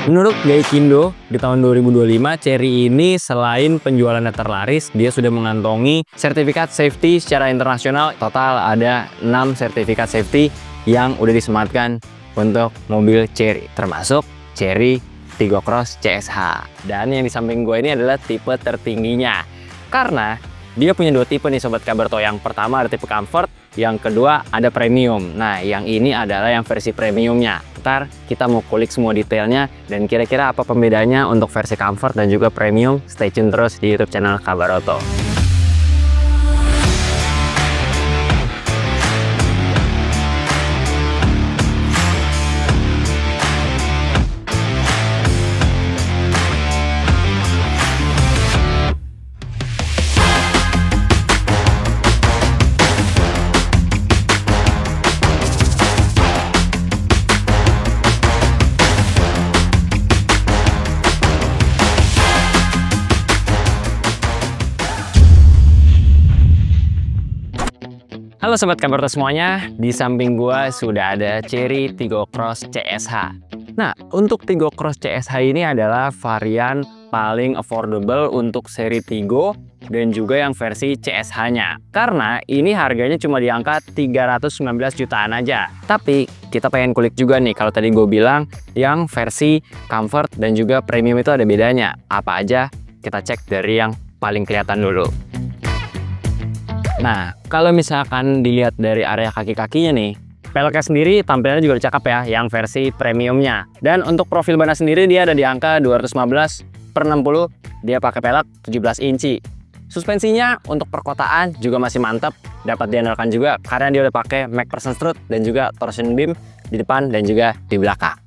Menurut Gaikindo, di tahun 2025, Chery ini selain penjualannya terlaris, dia sudah mengantongi sertifikat safety secara internasional. Total ada 6 sertifikat safety yang udah disematkan untuk mobil Chery, termasuk Chery Tiggo Cross CSH. Dan yang di samping gue ini adalah tipe tertingginya. Karena dia punya 2 tipe nih Sobat Kabarto. Yang pertama ada tipe comfort, yang kedua ada premium. Nah, yang ini adalah yang versi premiumnya. Ntar kita mau kulik semua detailnya dan kira-kira apa pembedanya untuk versi comfort dan juga premium. Stay tune terus di YouTube channel Kabaroto. Halo Sobat Kabarto semuanya, di samping gua sudah ada Chery Tiggo Cross CSH. Nah, untuk Tiggo Cross CSH ini adalah varian paling affordable untuk seri Tiggo dan juga yang versi CSH-nya. Karena ini harganya cuma di angka 319 jutaan aja. Tapi kita pengen kulik juga nih, kalau tadi gue bilang yang versi comfort dan juga premium itu ada bedanya. Apa aja? Kita cek dari yang paling kelihatan dulu. Nah, kalau misalkan dilihat dari area kaki-kakinya nih, peleknya sendiri tampilannya juga cakep ya, yang versi premiumnya. Dan untuk profil bannya sendiri dia ada di angka 215/60, dia pakai pelek 17 inci. Suspensinya untuk perkotaan juga masih mantap, dapat diandalkan juga karena dia udah pakai MacPherson strut dan juga torsion beam di depan dan juga di belakang.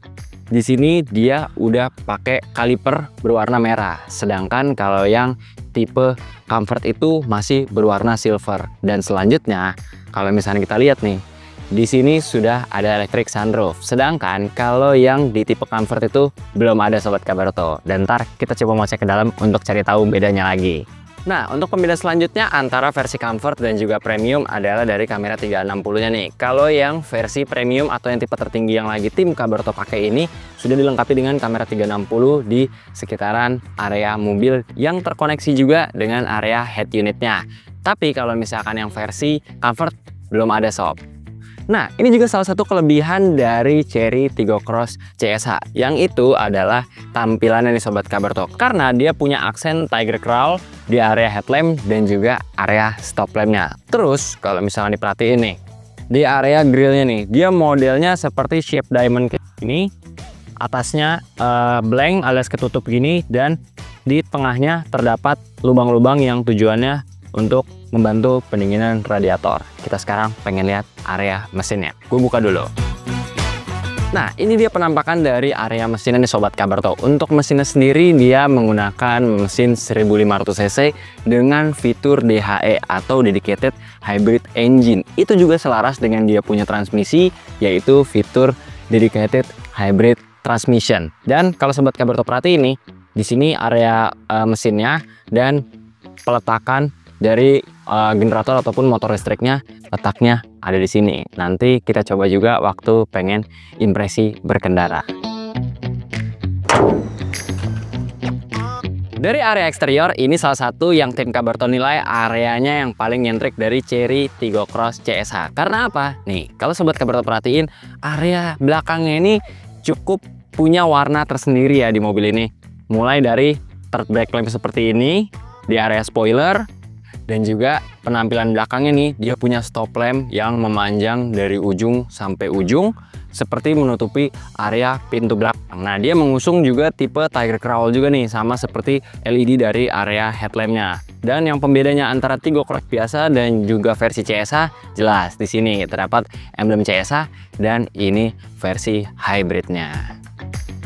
Di sini dia udah pakai kaliper berwarna merah, sedangkan kalau yang tipe comfort itu masih berwarna silver. Dan selanjutnya, kalau misalnya kita lihat nih, di sini sudah ada electric sunroof. Sedangkan kalau yang di tipe comfort itu belum ada Sobat Kabarto. Dan ntar kita coba mau cek ke dalam untuk cari tahu bedanya lagi. Nah, untuk pembedaan selanjutnya antara versi comfort dan juga premium adalah dari kamera 360-nya nih. Kalau yang versi premium atau yang tipe tertinggi yang lagi tim Kabarto pakai ini sudah dilengkapi dengan kamera 360 di sekitaran area mobil yang terkoneksi juga dengan area head unitnya. Tapi kalau misalkan yang versi comfort belum ada sob. Nah, ini juga salah satu kelebihan dari Chery Tiggo Cross CSH. Yang itu adalah tampilannya nih Sobat Kabarto. Karena dia punya aksen Tiger Crown di area headlamp dan juga area stop lampnya. Terus, kalau misalnya diperhatiin nih, di area grillnya nih, dia modelnya seperti shape diamond ini. Atasnya blank alias ketutup gini, dan di tengahnya terdapat lubang-lubang yang tujuannya untuk membantu pendinginan radiator. Kita sekarang pengen lihat area mesinnya. Gue buka dulu. Nah, ini dia penampakan dari area mesinnya nih Sobat Kabarto. Untuk mesinnya sendiri dia menggunakan mesin 1500 cc dengan fitur DHE atau Dedicated Hybrid Engine. Itu juga selaras dengan dia punya transmisi, yaitu fitur Dedicated Hybrid Transmission. Dan kalau Sobat Kabarto perhatiin nih, di sini area mesinnya dan peletakan dari generator ataupun motor listriknya letaknya ada di sini. Nanti kita coba juga waktu pengen impresi berkendara. Dari area eksterior, ini salah satu yang tim Kabarto nilai areanya yang paling nyentrik dari Chery Tiggo Cross CSH. Karena apa? Nih, kalau Sobat Kabarto perhatiin, area belakangnya ini cukup punya warna tersendiri ya di mobil ini. Mulai dari third brake lamp seperti ini, di area spoiler, dan juga penampilan belakangnya nih, dia punya stop lamp yang memanjang dari ujung sampai ujung, seperti menutupi area pintu belakang. Nah, dia mengusung juga tipe Tiger Crown juga nih, sama seperti LED dari area headlampnya. Dan yang pembedanya antara Tiggo Cross biasa dan juga versi CSH, jelas di sini terdapat emblem CSH dan ini versi hybridnya.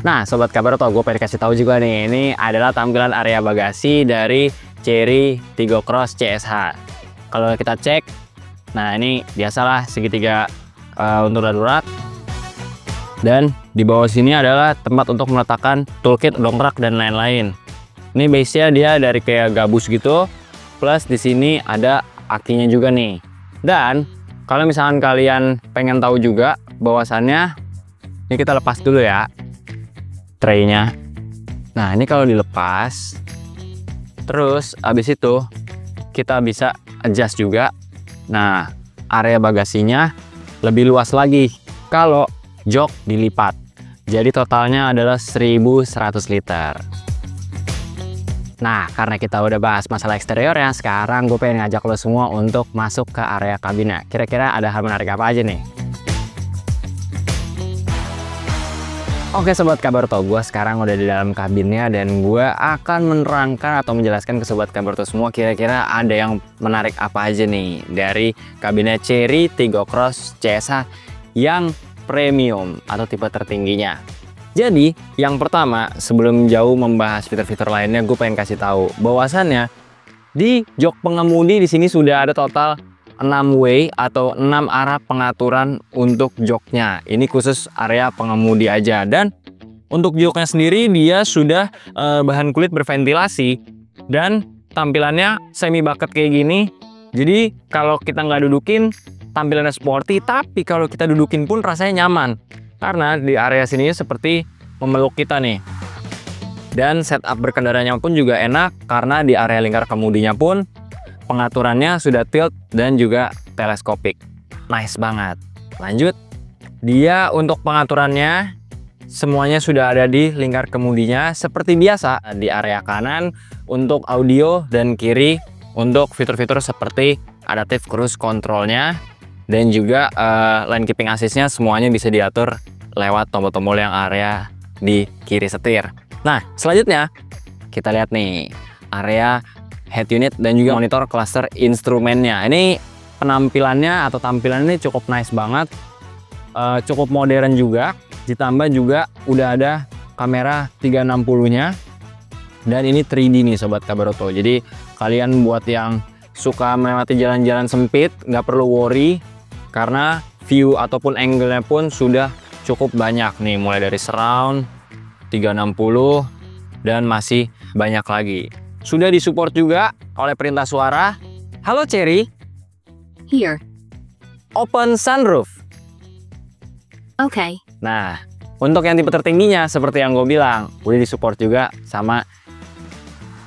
Nah, Sobat Kabarto, gue pengen kasih tahu juga nih, ini adalah tampilan area bagasi dari Chery Tiggo Cross CSH. Kalau kita cek, nah ini biasalah segitiga untuk darurat. Dan di bawah sini adalah tempat untuk meletakkan toolkit, dongkrak dan lain-lain. Ini base-nya dia dari kayak gabus gitu. Plus di sini ada akinya juga nih. Dan kalau misalkan kalian pengen tahu juga bahwasannya, ini kita lepas dulu ya. traynya. Nah, ini kalau dilepas, terus abis itu kita bisa adjust juga. Nah, area bagasinya lebih luas lagi kalau jok dilipat. Jadi totalnya adalah 1100 liter. Nah, karena kita udah bahas masalah eksteriornya, sekarang gue pengen ngajak lo semua untuk masuk ke area kabinnya. Kira-kira ada hal menarik apa aja nih? Oke Sobat Kabarto, gue sekarang udah di dalam kabinnya dan gue akan menerangkan atau menjelaskan ke Sobat Kabarto semua kira-kira ada yang menarik apa aja nih dari kabinnya Chery Tiggo Cross CSH yang premium atau tipe tertingginya. Jadi yang pertama, sebelum jauh membahas fitur-fitur lainnya, gue pengen kasih tahu bahwasannya di jok pengemudi di sini sudah ada total 6 way atau 6 arah pengaturan untuk joknya. Ini khusus area pengemudi aja. Dan untuk joknya sendiri dia sudah bahan kulit berventilasi dan tampilannya semi bucket kayak gini. Jadi kalau kita nggak dudukin tampilannya sporty, tapi kalau kita dudukin pun rasanya nyaman karena di area sini seperti memeluk kita nih. Dan setup berkendaranya pun juga enak karena di area lingkar kemudinya pun pengaturannya sudah tilt dan juga teleskopik. Nice banget. Lanjut, dia untuk pengaturannya semuanya sudah ada di lingkar kemudinya seperti biasa. Di area kanan untuk audio dan kiri untuk fitur-fitur seperti adaptive cruise controlnya dan juga lane keeping assist-nya semuanya bisa diatur lewat tombol-tombol yang area di kiri setir. Nah, selanjutnya kita lihat nih area head unit dan juga monitor cluster instrumennya. Ini penampilannya atau tampilannya cukup nice banget, cukup modern juga. Ditambah juga udah ada kamera 360-nya dan ini 3D nih Sobat Kabarto. Jadi kalian buat yang suka melewati jalan-jalan sempit nggak perlu worry karena view ataupun angle-nya pun sudah cukup banyak nih, mulai dari surround 360 dan masih banyak lagi. Sudah disupport juga oleh perintah suara. Halo Chery. Here. Open sunroof. Okay. Nah, untuk yang tipe tertingginya seperti yang gue bilang, udah disupport juga sama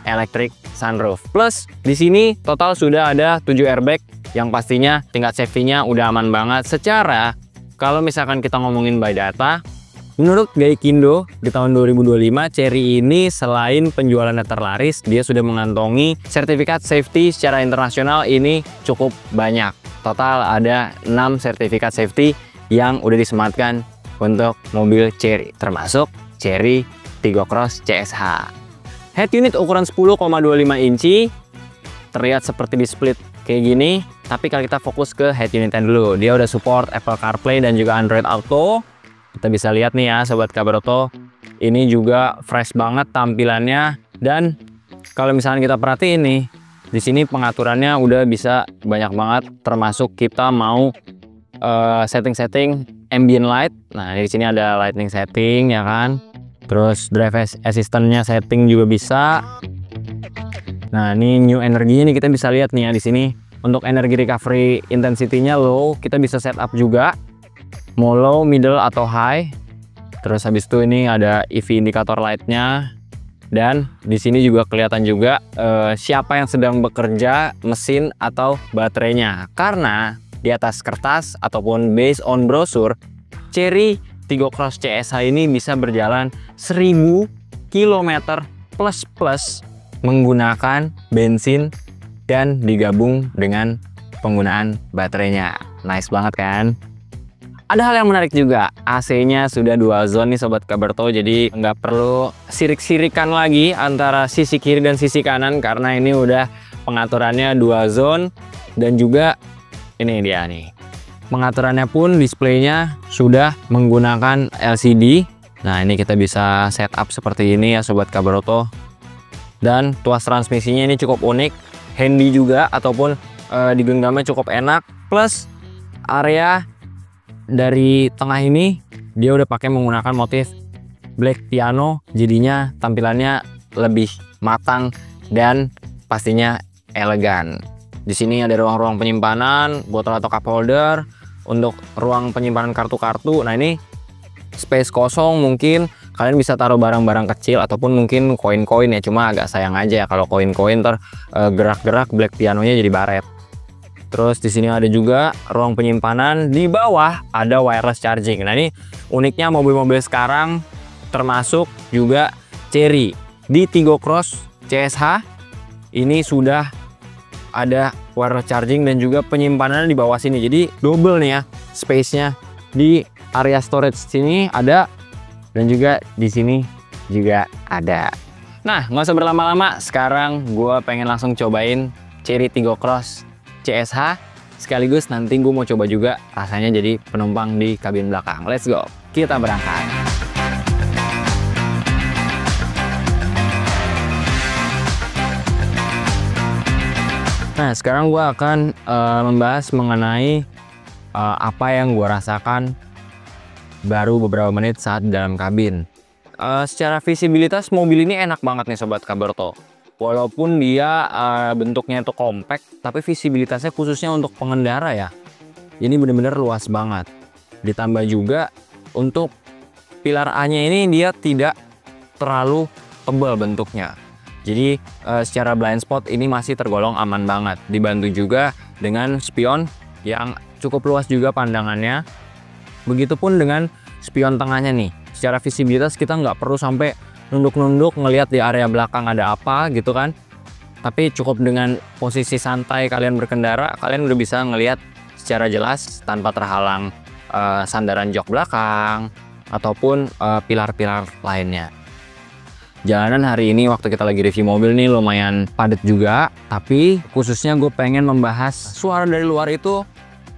electric sunroof. Plus di sini total sudah ada 7 airbag yang pastinya tingkat safety-nya udah aman banget. Secara kalau misalkan kita ngomongin by data, menurut Gaikindo di tahun 2025 Chery ini selain penjualannya terlaris, dia sudah mengantongi sertifikat safety secara internasional ini cukup banyak. Total ada 6 sertifikat safety yang udah disematkan untuk mobil Chery, termasuk Chery Tiggo Cross CSH. Head unit ukuran 10,25 inci, terlihat seperti di split kayak gini. Tapi kalau kita fokus ke head unitnya dulu, dia udah support Apple CarPlay dan juga Android Auto. Kita bisa lihat nih ya Sobat Kabarto, ini juga fresh banget tampilannya. Dan kalau misalnya kita perhatiin nih, di sini pengaturannya udah bisa banyak banget, termasuk kita mau setting-setting ambient light. Nah, di sini ada lighting setting ya kan. Terus drive assistant-nya setting juga bisa. Nah, ini new energinya nih kita bisa lihat nih ya di sini. Untuk energi recovery intensity-nya low, kita bisa setup juga mau low, middle atau high. Terus habis itu ini ada EV indikator light-nya. Dan di sini juga kelihatan juga siapa yang sedang bekerja, mesin atau baterainya. Karena di atas kertas ataupun based on brosur, Chery Tiggo Cross CSH ini bisa berjalan 1000 km plus menggunakan bensin dan digabung dengan penggunaan baterainya. Nice banget kan? Ada hal yang menarik juga, AC-nya sudah dual zone nih Sobat Kabarto, jadi nggak perlu sirik-sirikan lagi antara sisi kiri dan sisi kanan karena ini udah pengaturannya dual zone. Dan juga ini dia nih, pengaturannya pun displaynya sudah menggunakan LCD. Nah, ini kita bisa setup seperti ini ya Sobat Kabarto. Dan tuas transmisinya ini cukup unik, handy juga ataupun digenggamnya cukup enak. Plus area dari tengah ini dia udah pakai menggunakan motif black piano, jadinya tampilannya lebih matang dan pastinya elegan. Di sini ada ruang-ruang penyimpanan, botol atau cup holder, untuk ruang penyimpanan kartu-kartu. Nah, ini space kosong mungkin kalian bisa taruh barang-barang kecil ataupun mungkin koin-koin ya, cuma agak sayang aja ya kalau koin-koin ntar gerak-gerak black pianonya jadi baret. Terus di sini ada juga ruang penyimpanan, di bawah ada wireless charging. Nah ini uniknya mobil-mobil sekarang termasuk juga Chery di Tigo Cross CSH ini sudah ada wireless charging dan juga penyimpanan di bawah sini. Jadi double nih ya space-nya, di area storage sini ada dan juga di sini juga ada. Nah nggak usah berlama-lama, sekarang gue pengen langsung cobain Chery Tigo Cross CSH, sekaligus nanti gue mau coba juga rasanya jadi penumpang di kabin belakang. Let's go, kita berangkat. Nah sekarang gue akan membahas mengenai apa yang gue rasakan baru beberapa menit saat di dalam kabin. Secara visibilitas mobil ini enak banget nih Sobat Kabarto. Walaupun dia bentuknya itu compact, tapi visibilitasnya khususnya untuk pengendara ya, ini benar-benar luas banget. Ditambah juga untuk pilar A-nya ini dia tidak terlalu tebal bentuknya. Jadi secara blind spot ini masih tergolong aman banget. Dibantu juga dengan spion yang cukup luas juga pandangannya. Begitupun dengan spion tengahnya nih. Secara visibilitas kita nggak perlu sampai nunduk-nunduk ngelihat di area belakang ada apa gitu kan, tapi cukup dengan posisi santai kalian berkendara, kalian udah bisa ngelihat secara jelas tanpa terhalang sandaran jok belakang ataupun pilar-pilar lainnya. Jalanan hari ini waktu kita lagi review mobil nih lumayan padat juga, tapi khususnya gue pengen membahas suara dari luar itu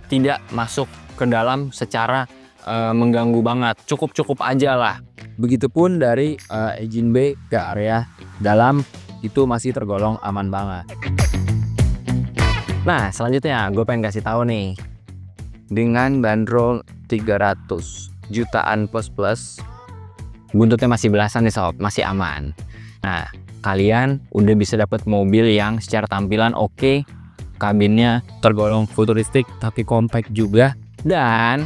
tidak masuk ke dalam secara mengganggu banget, cukup-cukup aja lah. Begitupun dari engine bay ke area dalam itu masih tergolong aman banget. Nah selanjutnya gue pengen kasih tahu nih, dengan bandrol 300 jutaan plus buntutnya masih belasan nih sob, masih aman. Nah kalian udah bisa dapat mobil yang secara tampilan oke, kabinnya tergolong futuristik tapi compact juga, dan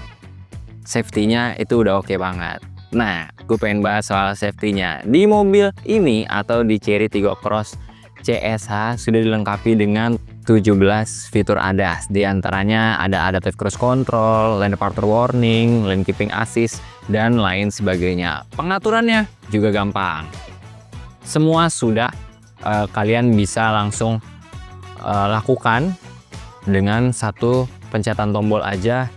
safety-nya itu udah oke banget. Nah, gue pengen bahas soal safety-nya. Di mobil ini atau di Chery Tigo Cross CSH sudah dilengkapi dengan 17 fitur ADAS. Di antaranya ada Adaptive Cruise Control, Lane Departure Warning, Lane Keeping Assist, dan lain sebagainya. Pengaturannya juga gampang. Semua sudah kalian bisa langsung lakukan dengan satu pencetan tombol aja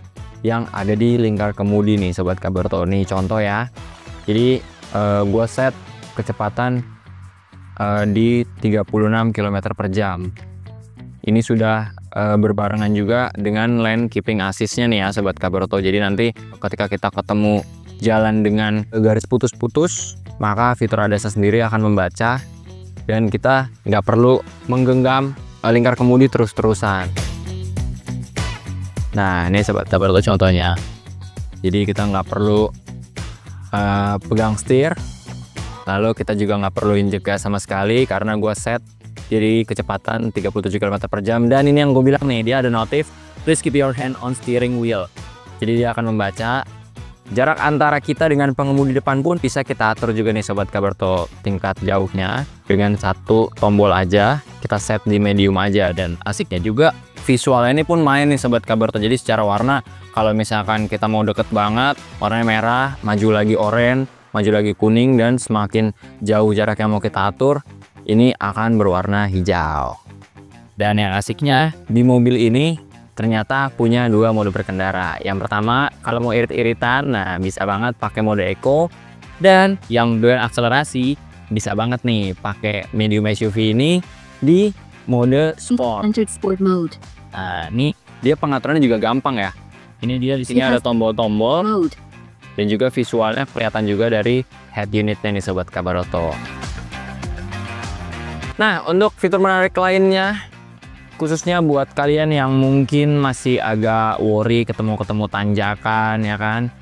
yang ada di lingkar kemudi nih Sobat Kabarto. Nih contoh ya, jadi gue set kecepatan di 36 km per jam. Ini sudah berbarengan juga dengan lane keeping assist-nya nih ya Sobat Kabarto. Jadi nanti ketika kita ketemu jalan dengan garis putus-putus, maka fitur ADAS sendiri akan membaca dan kita nggak perlu menggenggam lingkar kemudi terus-terusan. Nah ini Sobat Kabarto contohnya. Jadi kita nggak perlu pegang setir, lalu kita juga nggak perlu injek gas sama sekali karena gue set jadi kecepatan 37 km per jam. Dan ini yang gue bilang nih, dia ada notif please keep your hand on steering wheel. Jadi dia akan membaca jarak antara kita dengan pengemudi depan pun bisa kita atur juga nih Sobat Kabarto, tingkat jauhnya dengan satu tombol aja. Kita set di medium aja, dan asiknya juga visualnya ini pun main nih Sobat Kabarto. Jadi secara warna, kalau misalkan kita mau deket banget warnanya merah, maju lagi oranye, maju lagi kuning, dan semakin jauh jarak yang mau kita atur ini akan berwarna hijau. Dan yang asiknya di mobil ini ternyata punya dua mode berkendara. Yang pertama kalau mau irit-iritan, nah bisa banget pakai mode eco, dan yang dual akselerasi bisa banget nih pakai medium SUV ini di mode sport. Entered sport mode. Nah, ini dia pengaturannya juga gampang ya. Ini dia di sini ada tombol-tombol dan juga visualnya kelihatan juga dari head unitnya nih Sobat Kabarto. Nah, untuk fitur menarik lainnya, khususnya buat kalian yang mungkin masih agak worry ketemu tanjakan ya kan,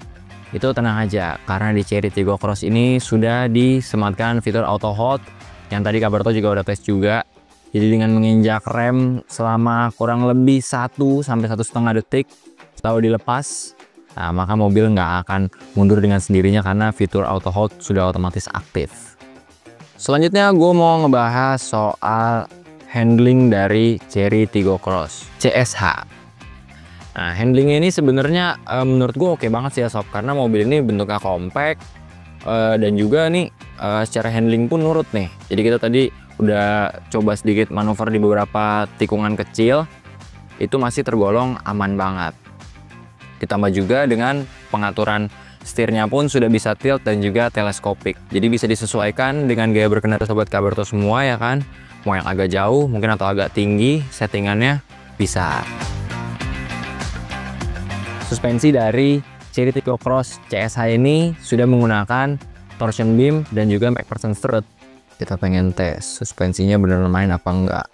itu tenang aja karena di Chery Tigo Cross ini sudah disematkan fitur auto hold yang tadi Kabarto juga udah tes juga. Jadi dengan menginjak rem selama kurang lebih 1 sampai 1,5 detik, setelah dilepas Nah, maka mobil nggak akan mundur dengan sendirinya karena fitur auto hold sudah otomatis aktif. Selanjutnya gue mau ngebahas soal handling dari Chery Tiggo Cross CSH. Nah, handling ini sebenarnya menurut gue oke banget sih ya sob, karena mobil ini bentuknya compact dan juga nih secara handling pun nurut nih. Jadi kita tadi udah coba sedikit manuver di beberapa tikungan kecil, itu masih tergolong aman banget. Ditambah juga dengan pengaturan setirnya pun sudah bisa tilt dan juga teleskopik. Jadi bisa disesuaikan dengan gaya berkendara sobat Kabarto semua ya kan. Mau yang agak jauh mungkin atau agak tinggi settingannya bisa. Suspensi dari Chery Tiggo Cross CSH ini sudah menggunakan torsion beam dan juga MacPherson strut. Kita pengen tes suspensinya beneran main apa enggak.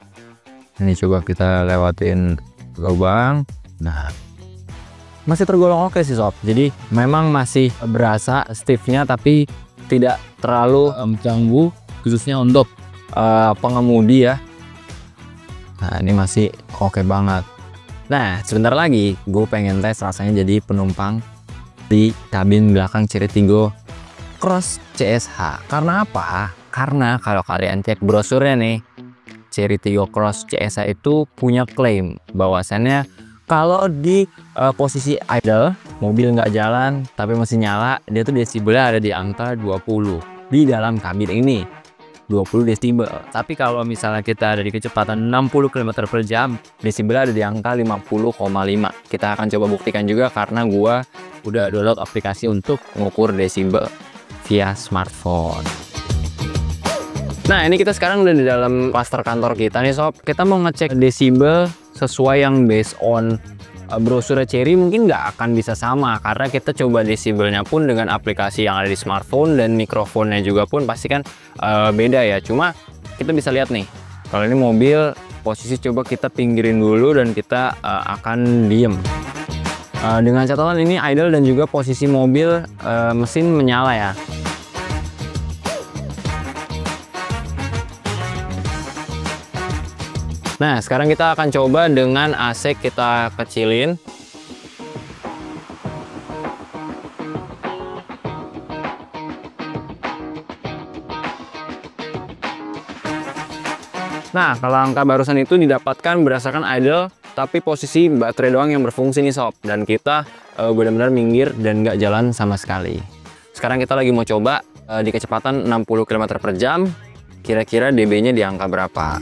Ini coba kita lewatin lubang. Nah, masih tergolong oke sih sob. Jadi memang masih berasa stiffnya tapi tidak terlalu canggung, khususnya untuk pengemudi ya. Nah, ini masih oke banget. Nah, sebentar lagi gue pengen tes rasanya jadi penumpang di kabin belakang Chery Tiggo Cross CSH. Karena apa? Karena kalau kalian cek brosurnya nih, Chery Tiggo Cross CSH itu punya klaim bahwasannya kalau di posisi idle, mobil nggak jalan tapi masih nyala, dia tuh desibelnya ada di angka 20 di dalam kabin ini. 20 desibel. Tapi kalau misalnya kita ada di kecepatan 60 km/jam, desibelnya ada di angka 50,5. Kita akan coba buktikan juga karena gua udah download aplikasi untuk mengukur desibel via smartphone. Nah, ini kita sekarang udah di dalam klaster kantor kita nih sob. Kita mau ngecek desibel sesuai yang based on brosur Chery mungkin nggak akan bisa sama karena kita coba desibelnya pun dengan aplikasi yang ada di smartphone dan mikrofonnya juga pun pasti kan beda ya. Cuma kita bisa lihat nih, kalau ini mobil posisi coba kita pinggirin dulu dan kita akan diem. Dengan catatan ini idle dan juga posisi mobil mesin menyala ya. Nah, sekarang kita akan coba dengan AC kita kecilin. Nah, kalau angka barusan itu didapatkan berdasarkan idle, tapi posisi baterai doang yang berfungsi nih sob. Dan kita benar-benar minggir dan nggak jalan sama sekali. Sekarang kita lagi mau coba di kecepatan 60 km/jam, kira-kira dB-nya di angka berapa.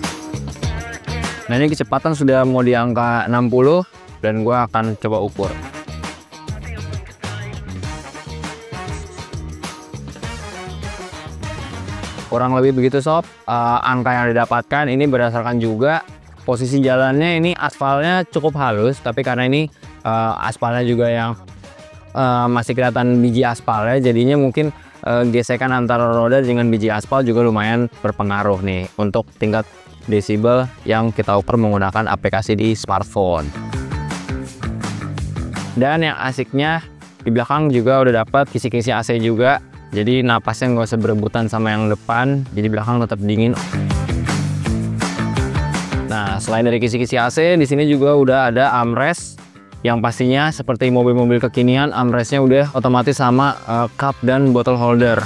Nah, ini kecepatan sudah mau di angka 60 dan gue akan coba ukur. Kurang lebih begitu sob, angka yang didapatkan ini berdasarkan juga posisi jalannya. Ini aspalnya cukup halus, tapi karena ini aspalnya juga yang masih kelihatan biji aspalnya, jadinya mungkin gesekan antara roda dengan biji aspal juga lumayan berpengaruh nih untuk tingkat desibel yang kita ukur menggunakan aplikasi di smartphone. Dan yang asiknya di belakang juga udah dapat kisi-kisi AC juga, jadi napasnya nggak usah berebutan sama yang depan, jadi belakang tetap dingin. Nah, selain dari kisi-kisi AC, di sini juga udah ada armrest yang pastinya seperti mobil-mobil kekinian, armrestnya udah otomatis sama cup dan bottle holder.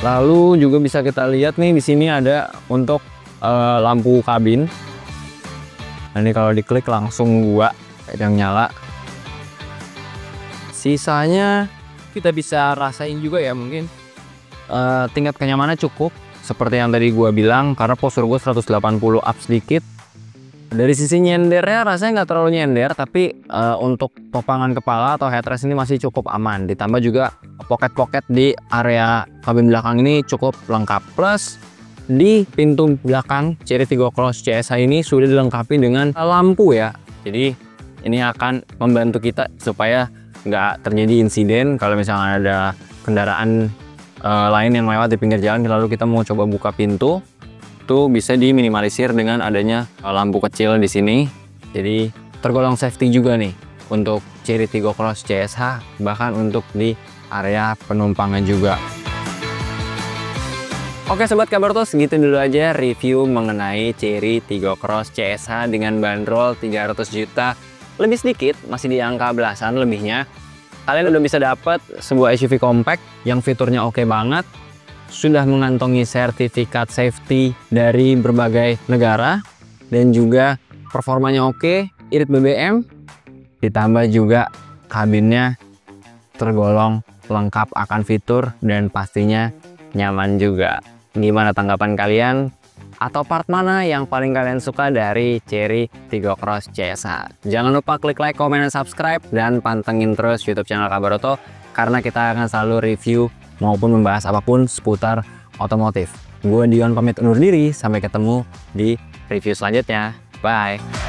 Lalu juga bisa kita lihat nih di sini ada untuk lampu kabin. Nah, ini kalau diklik langsung yang nyala. Sisanya kita bisa rasain juga ya, mungkin tingkat kenyamanannya cukup seperti yang tadi gua bilang karena postur gua 180 up sedikit. Dari sisi nyendernya rasanya nggak terlalu nyender, tapi untuk topangan kepala atau headrest ini masih cukup aman. Ditambah juga pocket-pocket di area kabin belakang ini cukup lengkap. Plus di pintu belakang Chery Tiggo Cross CSH ini sudah dilengkapi dengan lampu ya. Jadi ini akan membantu kita supaya nggak terjadi insiden kalau misalnya ada kendaraan lain yang lewat di pinggir jalan lalu kita mau coba buka pintu. Itu bisa diminimalisir dengan adanya lampu kecil di sini. Jadi tergolong safety juga nih untuk Chery Tiggo Cross CSH, bahkan untuk di area penumpangnya juga. Oke sobat Kabarto, segitu dulu aja review mengenai Chery Tiggo Cross CSH dengan bandrol 300 juta lebih sedikit, masih di angka belasan lebihnya, kalian udah bisa dapat sebuah SUV compact yang fiturnya oke banget, sudah mengantongi sertifikat safety dari berbagai negara, dan juga performanya oke, irit BBM, ditambah juga kabinnya tergolong lengkap akan fitur dan pastinya nyaman juga. Gimana tanggapan kalian? Atau part mana yang paling kalian suka dari Chery Tiggo Cross CSA? Jangan lupa klik like, comment, dan subscribe, dan pantengin terus YouTube channel Kabar Oto karena kita akan selalu review maupun membahas apapun seputar otomotif. Gue Dion pamit undur diri, sampai ketemu di review selanjutnya. Bye!